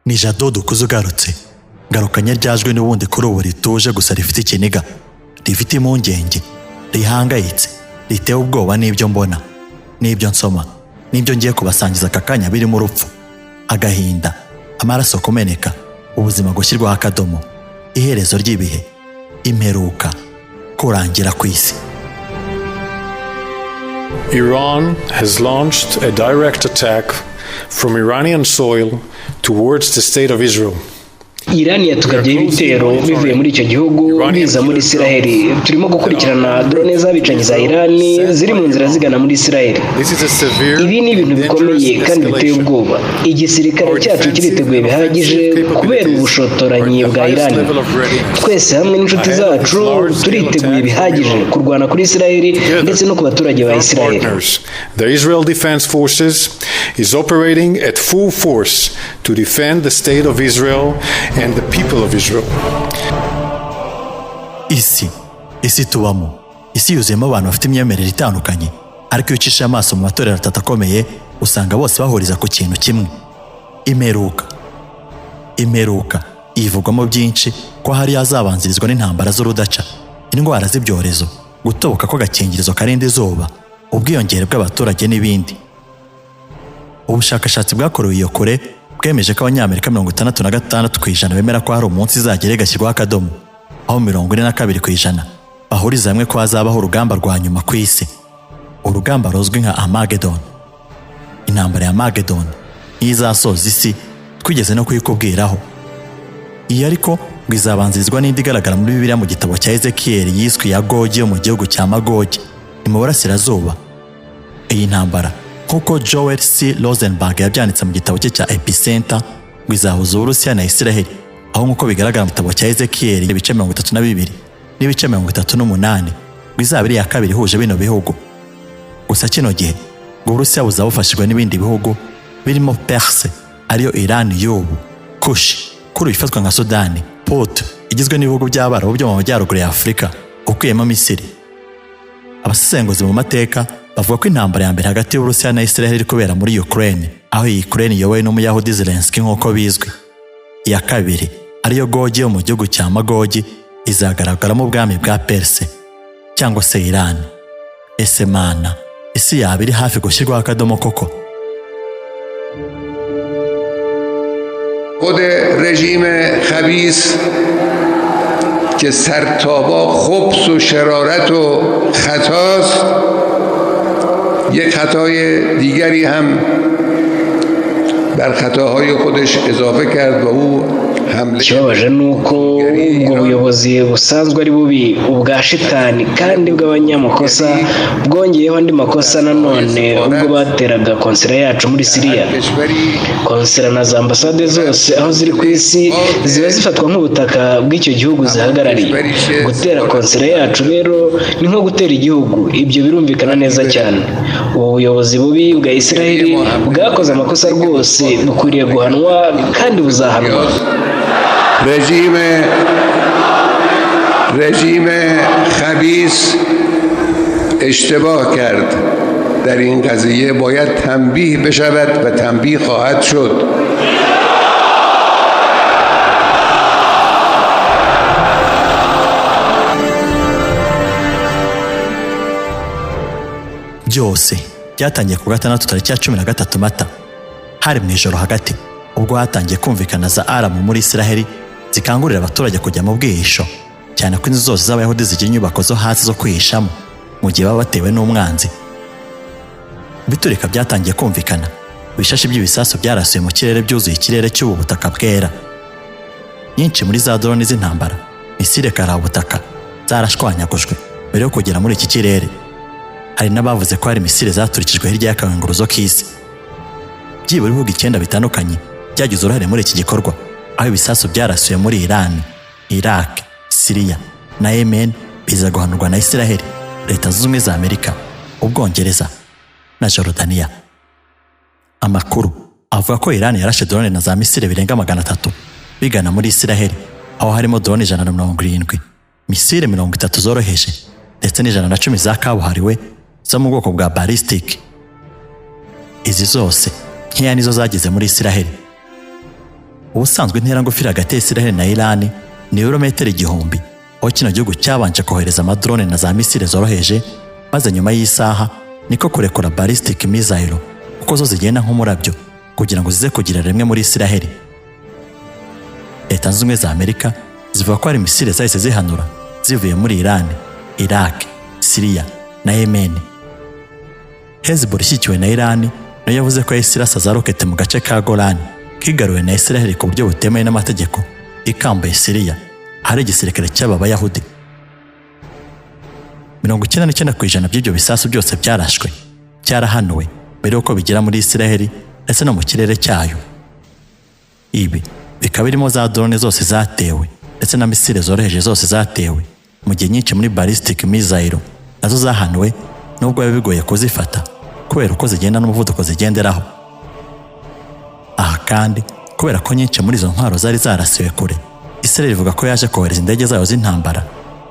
Ni jado dukuze ugarutse, ngarukanye ryajwe n'ubundi kuri ubu rituje gusa rifite ikiniga, rifite impungenge, rihangayitse, ritewe ubwoba n'ibyo mbona, n'ibyo nsoma, n'ibyo ngiye kubasangiza aka kanya birimo urupfu, agahinda, amaraso kumeneka, ubuzima gushyirwaho akadomo, iherezo ry'ibihe, imperuka, kurangira kw'isi. Iran has launched a direct attack from Iranian soil towards the state of Israel. Irani yatugabye ibitero bivuye muri icyo gihugu biza muri Isiraheri. Turimo gukurikirana drone z'abicanyi za Irani ziri mu nzira zigana muri Isiraheri. Ibi ni ibintu bikomeye kandi biteye ubwoba. Igisirikare cyacu kiriteguye bihagije kubera ubushotoranyi bwa Irani. Twese hamwe n'inshuti zacu turiteguye bihagije kurwana kuri Isiraheri ndetse no ku baturage ba Isiraheri. The Israel Defense Forces is operating at full force to defend the state of Israel and the people of Israel. Isi tubamo, isi yuzuyemo abantu bafite imyemerere itandukanye, ariko iyo ucisha amaso mu matorero atatu akomeye usanga bose bahuriza ku kintu kimwe: imperuka ivugwamo byinshi ko hari yazabanzirizwa n'intambara z'urudaca, indwara z'ibyorezo, gutoboka kw'agakingirizo karinda izuba, ubwiyongere bw'abaturage n'ibindi. Ubushakashatsi bwakorewe iyo kure bwemeje ko abanyamerika 66% bemera ko hari umunsi izagera igashyirwaho akadomo, aho 42% bahuriza hamwe ko hazabaho urugamba rwa nyuma ku isi, urugamba ruzwi nka Armageddon. Intambara ya Armageddon izasoza isi twigeze no kuyikubwiraho. Iyi ariko ngo izabanzirizwa n'indi igaragara muri Bibiriya mu gitabo cya Ezechiel yiswe ya Gogi yo mu gihugu cya Magogi mu burasirazuba. Iyi ntambara nkuko Joel C. Rosenberg yabyanditse mu gitabo cye cya Epicenter ngo izahuza Uburusiya na Isiraheri, aho nkuko bigaragara mu gitabo cya Ezechiel ibice 32 n'ibice 38 ngo izaba iri ya kabiri ihuje bino bihugu. Gusa kino gihe ngo Uburusiya buzabufashijwe n'ibindi bihugu birimo Perse ariyo Iran y'ubu, Kush kuri ifatwa nka Sudani, Put igizwe n'ibihugu by'Abarabu byo mu majyaruguru ya Afurika ukuyemo Misiri. Abasesenguzi mu mateka bavuga ko intambara ya mbere hagati y'Uburusiya na Isiraheli iri kubera muri Ukraine, aho iyi Ukraine iyobowe n'Umuyahudi Zelensky nk'uko bizwi. Iya kabiri ariyo Gogi yo mu gihugu cya Magogi izagaragaramo ubwami bwa Perse cyangwa se Iran. Ese mana, isi yaba iri hafi gushyirwaho akadomo koko? خود رژیم خبیث که سرتابا خبث و شرارت و خطاست، یک خطای دیگری هم بر خطاهای خودش اضافه کرد و او ikibabaje ni uko ubwo buyobozi busanzwe ari bubi ubwa shitani kandi bw'abanyamakosa bwongeyeho andi makosa nanone ubwo bateraga konsera yacu muri Siriya. Konsera na za ambasade zose aho ziri ku isi ziba zifatwa nk'ubutaka bw'icyo gihugu zihagarariye. Gutera konsera yacu rero ni nko gutera igihugu, ibyo birumvikana neza cyane. Ubu buyobozi bubi bwa Isiraheli bwakoze amakosa rwose, bukwiriye guhanwa kandi buzahanwa. رژیم خبیث اشتباه کرد در این قضیه، باید تنبیه بشود و تنبیه خواهد شد. byose byatangiye ku gatandatu tariki ya 13 Mata, hari mu ijoro hagati, ubwo hatangiye kumvikana za aramu muri Isiraheli zikangurira abaturage kujya mu bwihisho, cyane ko inzu zose z'Abayahudi zigira inyubako zo hasi zo kwihishamo mu gihe baba batewe n'umwanzi. Biturika byatangiye kumvikana, ibishashi by'ibisasu byarasuye mu kirere byuzuye ikirere cy'ubu butaka bwera. Nyinshi muri za drone z'intambara, misile karabutaka zarashwanyagujwe mbere yo kugera muri iki kirere. Hari n'abavuze ko hari misile zaturikijwe hirya y'akawenguruzo k'isi. Byibura ibihugu 9 bitandukanye byagize uruhare muri iki gikorwa, aho ibisasu byarasuye muri Iran, Iraq, Syria na Yemen biza guhanurwa na Isiraheli, Leta Zunze Ubumwe za Amerika, Ubwongereza na Jordania. Amakuru avuga ko Iran yarashe drone na za misile birenga 300 bigana muri Isiraheli, aho harimo drone 170, misile 30 zoroheje ndetse n'110 za kabuhariwe zo mu bwoko bwa ballistic. Izi zose nkeya nizo zageze muri Isiraheli. ubusanzwe intera ngufi hagati ya Isiraheli na Iran ni ibirometero 1000, aho kino gihugu cyabanje kohereza amadrone na za misile zoroheje, maze nyuma y'isaha niko kurekura ballistic missile kuko zo zigenda nk'umurabyo kugira ngo zize kugira rimwe muri Isiraheli. Leta Zunze Ubumwe za Amerika zivuga ko hari misile zahise zihanura zivuye muri Iran, Iraq, Syria na Yemen. Hezbollah ishyigikiwe na Iran nayo yavuze ko yahise irasa za rokete mu gace ka Golan kigaruwe na Isiraheli ku buryo butemewe n'amategeko ikambaye Syria, hari igisirikare cy'Abayahudi. 99% by'ibyo bisasu byose byarashwe cyarahanuwe mbere yuko bigera muri Isiraheli ndetse no mu kirere cyayo. Ibi bikaba birimo za drone zose zatewe ndetse na misile zoroheje zose zatewe, mu gihe nyinshi muri ballistic missile nazo zahanuwe nubwo biba bigoye kuzifata kubera uko zigenda n'umuvuduko zigenderaho. Aha kandi kubera ko nyinshi muri izo ntwaro zari zarasiwe kure, Isiraheli ivuga ko yaje kohereza indege zayo z'intambara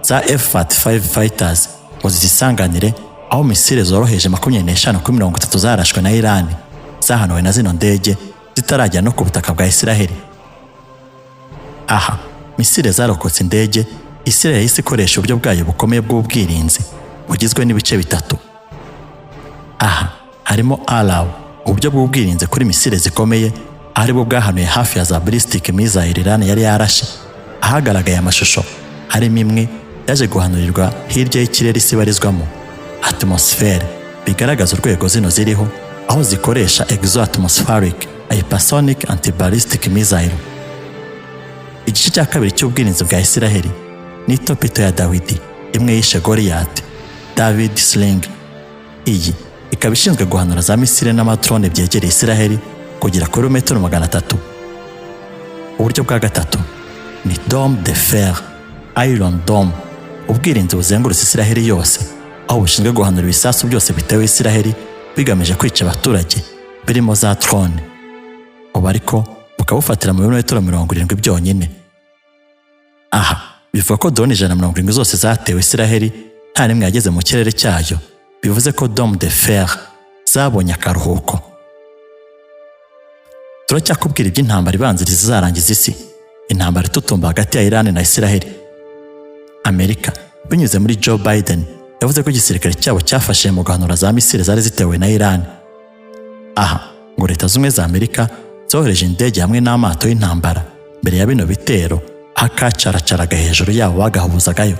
za F-35 fighters ngo zizisanganire, aho misile zoroheje 25 kuri 30 zarashwe na Iran zahanuwe na zino ndege zitarajya no ku butaka bwa Isiraheli. Aha misile zarokotse indege, Isiraheli yahise ikoresha uburyo bwayo bukomeye bw'ubwirinzi bugizwe n'ibice bitatu. Aha harimo Alaw, uburyo bw'ubwirinzi kuri misile zikomeye, ari bwo bwahanuye hafi ya za ballistic missile Iran yari yarashe. Ahagaragaye amashusho harimo imwe yaje guhanurirwa hirya y'ikirere isi barizwamo atmosphere, bigaragaza urwego zino ziriho, aho zikoresha exo-atmospheric hypersonic anti-ballistic missile. Igice cya kabiri cy'ubwirinzi bwa Isiraheli ni topito ya Dawidi, imwe yishe Goliath, David Sling. Iyi ikaba ishinzwe guhanura za misile n'amatrone byegereye Isiraheli kugera kuri metero 300. Uburyo bwa gatatu ni Dome de Fer, Iron Dome, ubwirinzi buzengurutse Isiraheli yose, aho bushinzwe guhanura ibisasu byose bitewe Isiraheli bigamije kwica abaturage birimo za drone. Ubu ariko bukabufatira mu birometero 70 byonyine. Aha bivuga ko drone 170 zose zatewe Isiraheli nta nimwe yageze mu kirere cyayo, bivuze ko Dome de Fer zabonye akaruhuko. Turacyakubwira iby'intambara ibanziriza izarangiza isi, intambara itutumba hagati ya Iran na Isiraheli. Amerika binyuze muri Joe Biden yavuze ko igisirikare cyabo cyafashe mu guhanura za misile zari zitewe na Iran. Aha ngo Leta Zunze Ubumwe za Amerika zohereje indege hamwe n'amato y'intambara mbere ya bino bitero, akacaracaraga hejuru yabo bagahubuzagayo.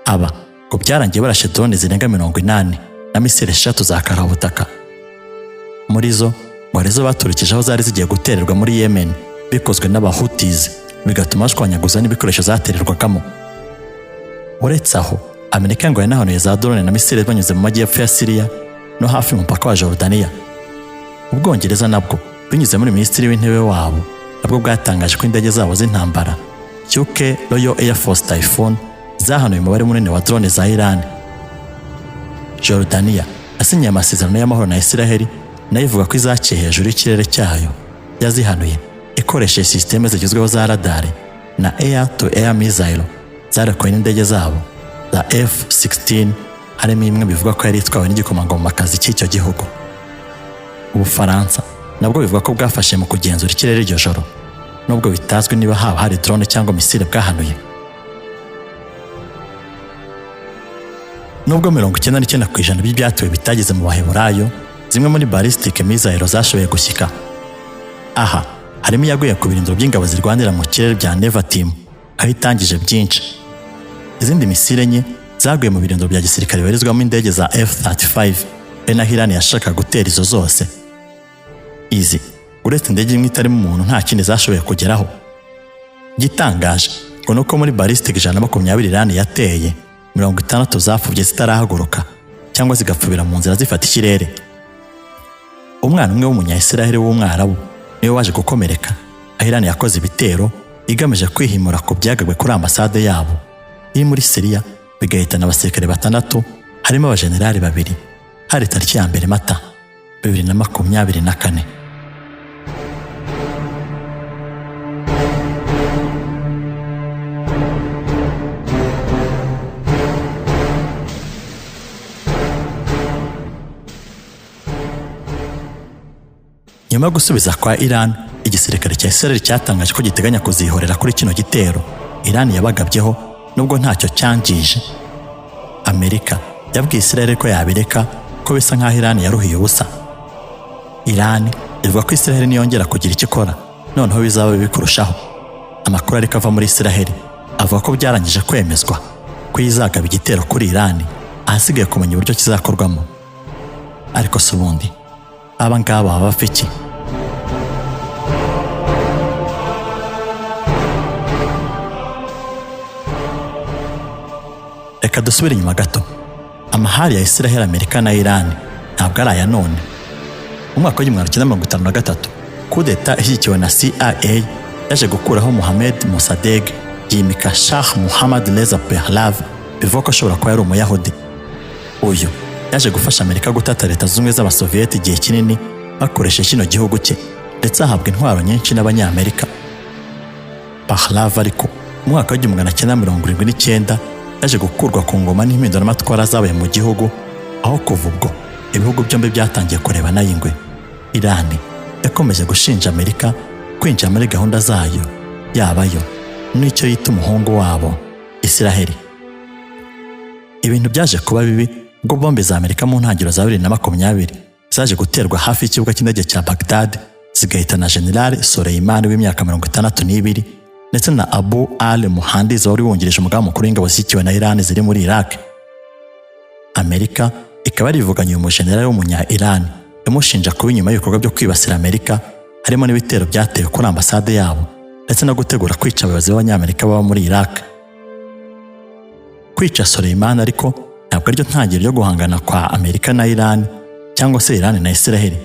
Aba ngo byarangiye barashe drone zirenga 80 na misile 3 za karabutaka. Muri zo ngo arizo baturikije aho zari zigiye gutererwa muri Yemen, bikozwe n'Abahouthis, bigatuma bashwanyaguza n'ibikoresho zatererwagamo. Uretse aho, Amerika ngo yanahanuye za drone na misile banyuze mu majyepfo ya Syria no hafi y'umupaka wa Jordania. Ubwongereza nabwo binyuze muri Minisitiri w'Intebe wabo nabwo bwatangaje ko indege zabo z'intambara UK Royal Air Force Typhoon zahanuye umubare munini wa drone za Iran. Jordania yasinye amasezerano y'amahoro na Isiraheli, nayo ivuga ko izaciye hejuru y'ikirere cyayo yazihanuye ikoresheje systeme zigezweho za radar na air to air missile zarakoye n'indege zabo za F-16, harimo imwe bivuga ko yari itwawe n'igikomangomakazi cy'icyo gihugu. Ubufaransa nabwo bivuga ko bwafashe mu kugenzura ikirere iryo joro, nubwo bitazwi niba haba hari drone cyangwa misile bwahanuye. Nubwo 99% by'ibyatuwe bitageze mu Baheburayo, zimwe muri ballistic missile zashoboye gushyika. Aha harimo yaguye ku birindiro by'ingabo zirwanira mu kirere bya Neva Team, aho itangije byinshi. Izindi misile enye zaguye mu birindiro bya gisirikare bibarizwamo indege za F-35, na Iran yashaka gutera izo zose. Izi uretse indege imwe itarimo umuntu nta kindi zashoboye kugeraho. Gitangaje ngo nuko muri ballistic 120 Iran yateye 60 zapfubye zitarahaguruka cyangwa zigapfubira mu nzira zifata ikirere. Umwana umwe w'umunya-Isiraheli w'umwarabu niwe waje gukomereka, aho Iran yakoze ibitero igamije kwihimura ku byagabwe kuri ambasade yabo iri muri Syria, bigahitana abasirikare 6 harimo abajenerali 2, hari tariki ya mbere Mata 2024. Nyuma gusubiza kwa Iran igisirikare cya Isiraheri cyatangaje ko giteganya kuzihorera kuri kino gitero Iran yabagabyeho nubwo ntacyo cyangije. Amerika yabwiye Isiraheri ko yabireka ko bisa nk'aho Iran yaruhiye ubusa. Iran ivuga ko Isiraheri niyongera kugira icyo ikora noneho bizaba bibi kurushaho. Amakuru ariko ava muri Isiraheri avuga ko byarangije kwemezwa ko izagaba igitero kuri Iran, ahasigaye kumenya uburyo kizakorwamo. Ariko se ubundi aba ngaba baba bafiki? Reka dusubire inyuma gato. Amahari ya Isiraheli, Amerika na Iran ntabwo ari aya none. Mu mwaka wa 1953 kudeta ishyigikiwe na CIA yaje gukuraho Mohammed Mossadegh yimika Shah Mohammad Reza Pahlavi, bivuga ko ashobora kuba yari Umuyahudi. Uyu yaje gufasha Amerika gutata Leta Zunze Ubumwe z'Abasoviyeti igihe kinini bakoresheje kino gihugu cye, ndetse ahabwa intwaro nyinshi n'Abanyamerika. Pahlavi ariko mu mwaka wa 1979 yaje gukurwa ku ngoma n'impinduramatwara zabaye mu gihugu, aho kuva ubwo ibihugu byombi byatangiye kurebana y'ingwe. Iran yakomeje gushinja Amerika kwinjira muri gahunda zayo, yabayo n'icyo yita umuhungu wabo Isiraheri. Ibintu byaje kuba bibi ubwo bombe za Amerika mu ntangiriro za 2020 zaje guterwa hafi y'ikibuga cy'indege cya Baghdad, zigahitana General Soleimani w'imyaka 62 ndetse na Abu al-Muhandis wari wungirije umugaba mukuru w'ingabo zishyigikiwe na Iran ziri muri Iraq. Amerika ikaba yarivuganye uyu mujenerali w'umunya-Iran imushinja kuba inyuma y'ibikorwa byo kwibasira Amerika, harimo n'ibitero byatewe kuri ambasade yabo ndetse no gutegura kwica abayobozi b'Abanyamerika baba muri Iraq. Kwica Soleimani ariko ntabwo aryo ntangiriro ryo guhangana kwa Amerika na Iran cyangwa se Iran na Isiraheli.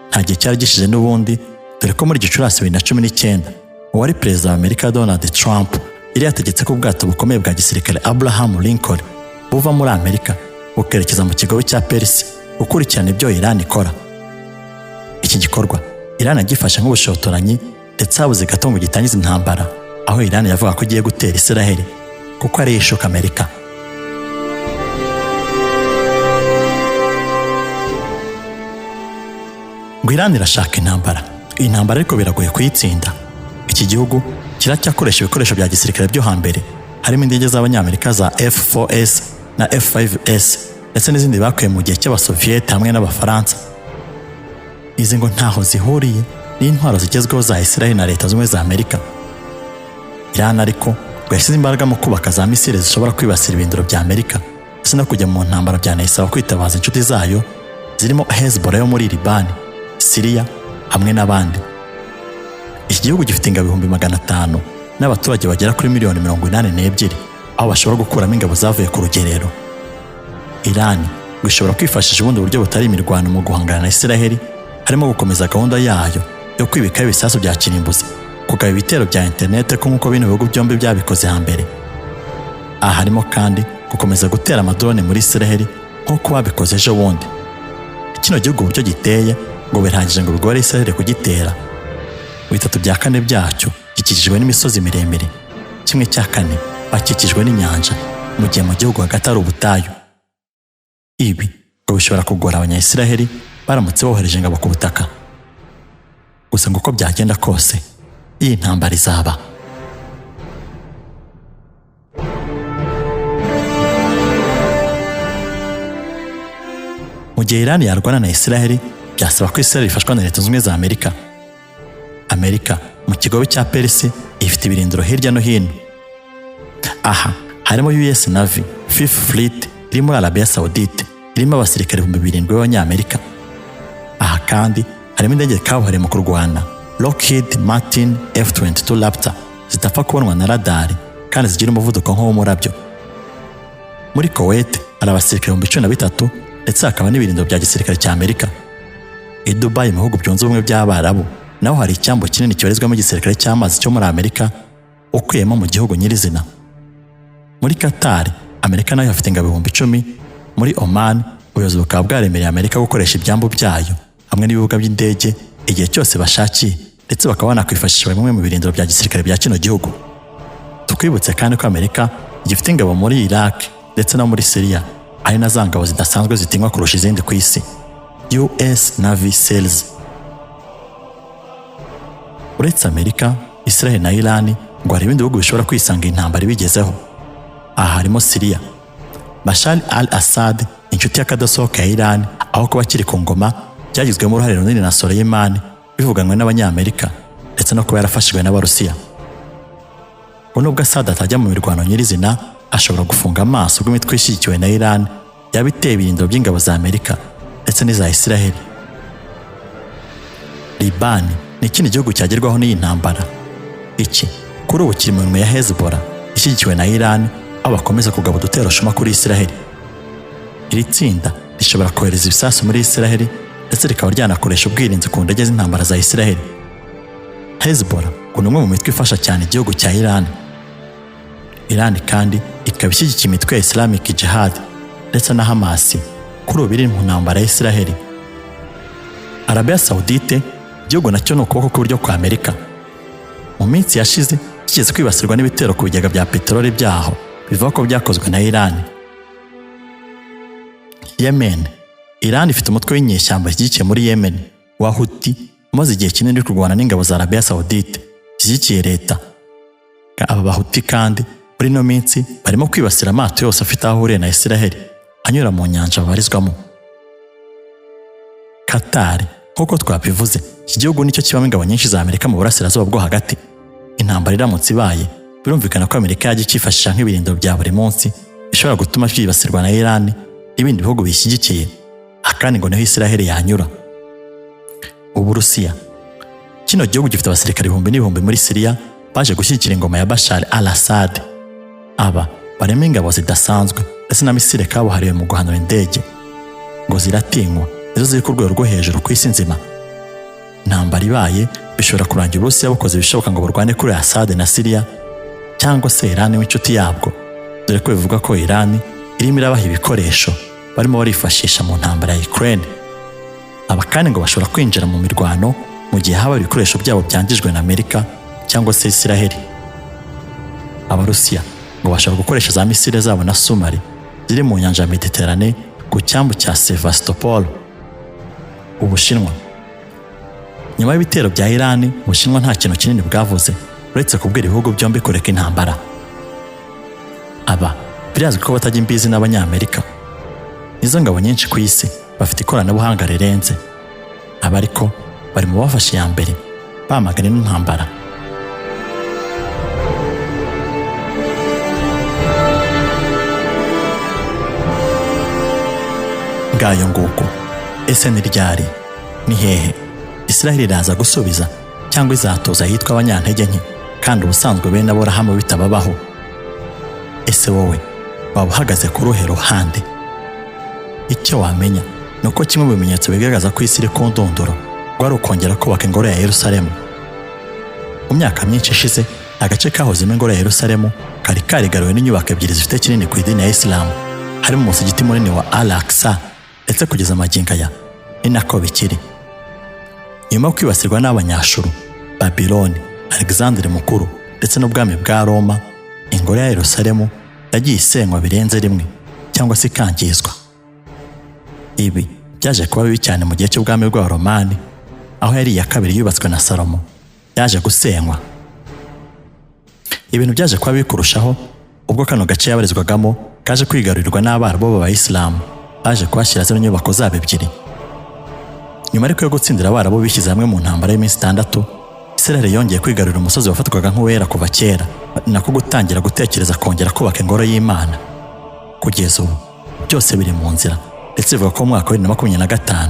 Nta gihe cyari gishize n'ubundi, dore ko muri Gicurasi 2019 uwari perezida wa Amerika Donald Trump yari yategetse ko ubwato bukomeye bwa gisirikare Abraham Lincoln buva muri Amerika bukerekeza mu kigobe cya Persi gukurikirana ibyo Iran ikora. Iki gikorwa Iran yagifashe nk'ubushotoranyi ndetse habuze gato ngo gitangize intambara, aho Iran yavuga ko igiye gutera Isiraheli kuko ari ishuka Amerika. Ngo Iran irashaka intambara, iyi ntambara ariko biragoye kuyitsinda. Iki gihugu kiracyakoresha ibikoresho bya gisirikare byo hambere, harimo indege z'Abanyamerika za F4S na F5S ndetse n'izindi bakuye mu gihe cy'Abasoviyeti hamwe n'Abafaransa. Izi ngo ntaho zihuriye n'intwaro zigezweho za Isiraheli na Leta Zunze Ubumwe za Amerika. Iran ariko ngo yashyize imbaraga mu kubaka za misile zishobora kwibasira ibindiro bya Amerika ndetse no kujya mu ntambara byanayisaba kwitabaza inshuti zayo zirimo Hezbollah yo muri Libani, Syria hamwe n'abandi. Iki gihugu gifite ingabo 500,000 n'abaturage bagera kuri 82,000,000 aho bashobora gukuramo ingabo zavuye ku rugerero. Iran ngo ishobora kwifashisha ubundi buryo butari imirwano mu guhangana na Isiraheli, harimo gukomeza gahunda yayo yo kwibikaho ibisasu bya kirimbuzi, kugaba ibitero bya interinete nk'uko bino bihugu byombi byabikoze hambere. Aha harimo kandi gukomeza gutera amadrone muri Isiraheli nk'uko babikoze ejo bundi. Kino gihugu uburyo giteye ngo birangije ngo bigore Isiraheli kugitera. 3/4 byacyo gikikijwe n'imisozi miremire, 1/4 bakikijwe n'inyanja, mu gihe mu gihugu hagati ari ubutayu. Ibi ngo bishobora kugora Abanya-Isiraheli baramutse bohereje ingabo ku butaka. Gusa ngo uko byagenda kose iyi ntambara izaba. Mu gihe Iran yarwana na Isiraheli, byasaba ko Isiraheli ifashwa na Leta Zunze Ubumwe za Amerika. Amerika mu kigobe cya Persi ifite ibirindiro hirya no hino. Aha harimo US Navy, Fifth Fleet iri muri Arabia Saudite irimo abasirikare 7,000 b'Abanyamerika. Aha kandi harimo indege kabuhariwe mu kurwana Lockheed Martin F-22 Raptor zitapfa kubonwa na radari kandi zigira umuvuduko nk'uw'umurabyo. Muri Kuwait hari abasirikare 13,000 ndetse hakaba n'ibirindiro bya gisirikare cya Amerika. I Dubai mu bihugu byunze ubumwe by'Abarabu naho hari icyambo kinini cyoherezwamo igisirikare cy'amazi cyo muri Amerika ukuyemo mu gihugu nyirizina. Muri Qatar Amerika nayo afite ingabo 10,000. Muri Oman ubuyobozi bukaba bwaremereye Amerika gukoresha ibyambu byayo hamwe n'ibibuga by'indege igihe cyose bashakiye, ndetse bakaba banakwifashisha bimwe mu birindiro bya gisirikare bya kino gihugu. Tukwibutse kandi ko Amerika igifite ingabo muri Iraq ndetse no muri Syria, ari na za ngabo zidasanzwe zitinywa kurusha izindi ku isi, US Navy SEALs. uretse Amerika, Isiraheri na Iran ngo hari ibindi bihugu bishobora kwisanga intambara ibigezeho. Aha harimo Syria. Bashar al-Assad, inshuti y'akadasohoka ya Iran, aho kuba kiri ku ngoma, cyagizwemo uruhare runini na Soleimani bivuganwe n'Abanyamerika ndetse no kuba yarafashijwe n'Abarusiya. Ngo nubwo Assad atajya mu mirwano nyirizina, ashobora gufunga amaso ubwo imitwe ishyigikiwe na Iran yaba iteye ibirindiro by'ingabo za Amerika ndetse n'iza Isiraheri. Libani ni ikindi gihugu cyagerwaho n'iyi ntambara. Iki kuri ubu kiri mu minwe ya Hezbollah ishyigikiwe na Iran, aho bakomeza kugaba udutero shuma kuri Isiraheri. Iri tsinda rishobora kohereza ibisasu muri Isiraheri ndetse rikaba ryanakoresha ubwirinzi ku ndege z'intambara za Isiraheri. Hezbollah ngo ni umwe mu mitwe ifasha cyane igihugu cya Iran. Iran kandi ikaba ishyigikiye imitwe ya Islamic Jihad ndetse na Hamas kuri ubu iri mu ntambara ya Isiraheri. Arabia Saudite, igihugu nacyo ni ukuboko kw'iburyo kwa Amerika. Mu minsi yashize kigeze kwibasirwa n'ibitero ku bigega bya peteroli byaho bivuga ko byakozwe na Iran. Yemen. Iran ifite umutwe w'inyeshyamba zishyigikiye muri Yemen wa Houthi umaze igihe kinini uri kurwana n'ingabo za Arabia Saudite zishyigikiye leta. Aba Bahuti kandi muri ino minsi barimo kwibasira amato yose afite aho ahuriye na Isiraheri anyura mu nyanja babarizwamo. Qatar, nk'uko twabivuze, iki gihugu nicyo kibamo ingabo nyinshi za Amerika mu burasirazuba bwo hagati. Intambara iramutse ibaye, birumvikana ko Amerika yajya ikifashisha nk'ibirindiro bya buri munsi bishobora gutuma byibasirwa na Iran n'ibindi bihugu bishyigikiye, akandi ngo niho Isiraheri yanyura. Uburusiya. Kino gihugu gifite abasirikare ibihumbi n'ibihumbi muri Syria baje gushyigikira ingoma ya Bashar al-Assad. Aba barimo ingabo zidasanzwe ndetse na misile kabuhariwe mu guhanura indege ngo ziratinywa, izo ziri ku rwego rwo hejuru ku isi nzima. Intambara ibaye bishobora kurangira Uburusiya bukoze ibishoboka ngo burwane kuri Assad na Syria, cyangwa se Iran w'inshuti yabwo, dore ko bivuga ko Iran irimo irabaha ibikoresho barimo barifashisha mu ntambara ya Ukraine. Aba kandi ngo bashobora kwinjira mu mirwano mu gihe haba ibikoresho byabo byangijwe na Amerika cyangwa se Isiraheri. Abarusiya ngo bashobora gukoresha za misile zabo na Sumari ziri mu nyanja ya Mediterane ku cyambu cya Sevastopol. Ubushinwa. Nyuma y'ibitero bya Iran, Ubushinwa nta kintu kinini bwavuze uretse kubwira ibihugu byombi kureka intambara. Aba birazwi ko batajya imbizi n'Abanyamerika. Izo ngabo nyinshi ku isi bafite ikoranabuhanga rirenze. Aba ariko bari mu bafashe ya mbere bamagana n'intambara. Ngayo nguko. Ese ni ryari? Ni hehe Isiraheli iraza gusubiza cyangwa izatoza yitwa abanyantege nke kandi ubusanzwe bene Aburahamu bitababaho? Ese wowe waba uhagaze ku ruhe ruhande? Icyo wamenya ni uko kimwe mu bimenyetso bigaragaza ko isi iri ku ndunduro rwari ukongera kubaka ingoro ya Yerusalemu. Mu myaka myinshi ishize, agace kahozemo ingoro ya Yerusalemu kari karigaruwe n'inyubako ebyiri zifite kinini ku idini ya Isilamu, harimo umusigiti munini wa Al-Aqsa ndetse kugeza amagingo aya ni nako bikiri. Nyuma yo kwibasirwa n'Abanyashuru, Babiloni, Alexandre Mukuru ndetse n'ubwami bwa Roma, ingoro ya Yerusalemu yagiye isenywa birenze rimwe cyangwa se ikangizwa. Ibi byaje kuba bibi cyane mu gihe cy'ubwami bw'Abaromani, aho yari iya kabiri yubatswe na Salomo yaje gusenywa. Ibintu byaje kuba bikurushaho ubwo kano gace yabarizwagamo kaje kwigarurirwa n'Abarabu b'Abayisilamu baje kuhashyira zino nyubako zabo ebyiri. Nyuma ariko yo gutsindira Abarabu bishyize hamwe mu ntambara y'iminsi 6, Isiraheli yongeye kwigarurira umusozi wafatwaga nk'uwera kuva kera, nako gutangira gutekereza kongera kubaka ingoro y'Imana. Kugeza ubu byose biri mu nzira, ndetse bivuga ko mu mwaka wa 2025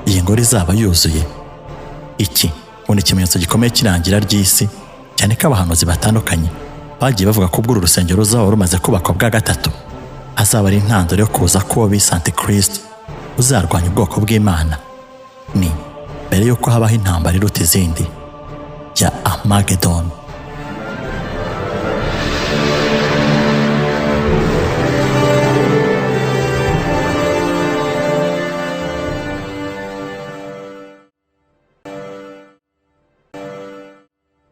iyi ngoro izaba yuzuye. Iki ni ikimenyetso gikomeye kirangira ry'isi, cyane ko abahanuzi batandukanye bagiye bavuga ko ubwo uru rusengero ruzaba rumaze kubakwa bwa gatatu azaba ari intandaro yo kuza k'uwo bise Antikristo uzarwanya ubwoko bw'Imana. Ni mbere y'uko habaho intambara iruta izindi ya Armageddon.